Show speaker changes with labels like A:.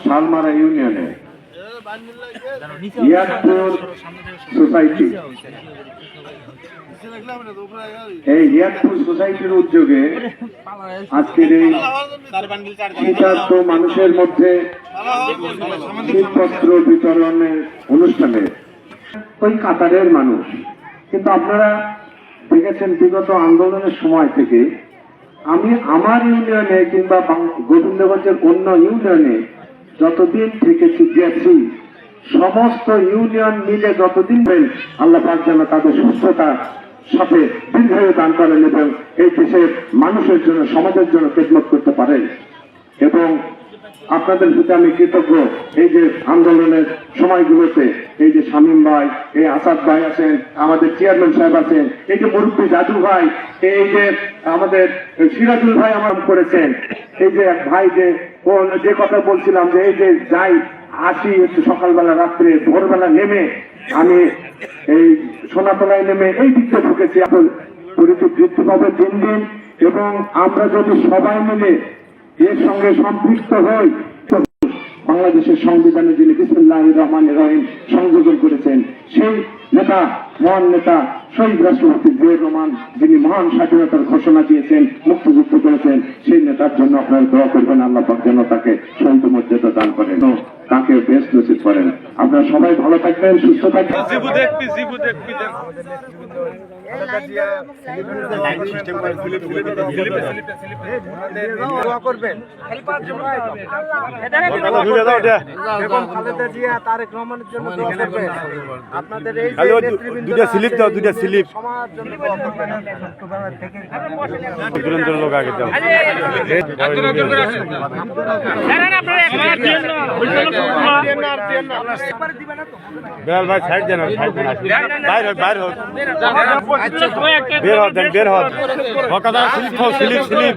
A: শালমারা ইউনিয়নে ইয়াদপুর সোসাইটি, এই ইয়াদপুর সোসাইটির উদ্যোগে আজকের এই শীতার্ত মানুষের মধ্যে শীতবস্ত্র বিতরণের অনুষ্ঠানে ওই কাতারের মানুষ। কিন্তু আপনারা দেখেছেন বিগত আন্দোলনের সময় থেকে আমি আমার ইউনিয়নে কিংবা গোবিন্দগঞ্জের অন্য ইউনিয়নে যতদিন থেকেছি গেছি, সমস্ত ইউনিয়ন মিলে যতদিন আল্লাহ পাক যেন তাদের সুস্থতার সাথে দীর্ঘায়ু দান করেন এবং এই দেশের মানুষের জন্য, সমাজের জন্য খেদমত করতে পারেন। এবং আপনাদের প্রতি আমি কৃতজ্ঞ। এই যে আন্দোলনের সময়গুলোতে এই যে শামীম ভাই, এই আসাদ ভাই আছেন, আমাদের চেয়ারম্যান সাহেব আছেন, এই যে মুরব্বী দাদু ভাই, এই যে আমাদের সিরাজুল ভাই আমার করেছেন, এই যে এক ভাই যে কথা বলছিলাম যে এই যে যাই আসি একটু সকালবেলা, রাত্রে, ভোরবেলা নেমে আমি এই সোনাতলায় নেমে এই দিকটা ঢুকেছি। এখন পরিচিত বৃদ্ধি পাবে দিন দিন, এবং আমরা যদি সবাই মিলে এর সঙ্গে সম্পৃক্ত হই, বাংলাদেশের সংবিধানে যিনি বিসমিল্লাহির রহমানির রহিম সংযোজন করেছেন, সেই নেতা, মহান নেতা শহীদ রাষ্ট্রপতি জিয়াউর রহমান, যিনি মহান স্বাধীনতার ঘোষণা দিয়েছেন, মুক্তিযুদ্ধ করেছেন, সেই নেতার জন্য আপনারা দোয়া করবেন। আল্লাহ পাক যেন তাকে শহীদ মর্যাদা দান করেন, তাকে বেশ নসিব করেন। আপনারা সবাই ভালো থাকবেন, সুস্থ থাকবেন।
B: দুটা স্লিপ দাও, দুটা স্লিপ লোক আগে দাও। বেলাল ভাই সাইড দেন, বাইর হোক, বের হন, স্লিপ স্লিপ।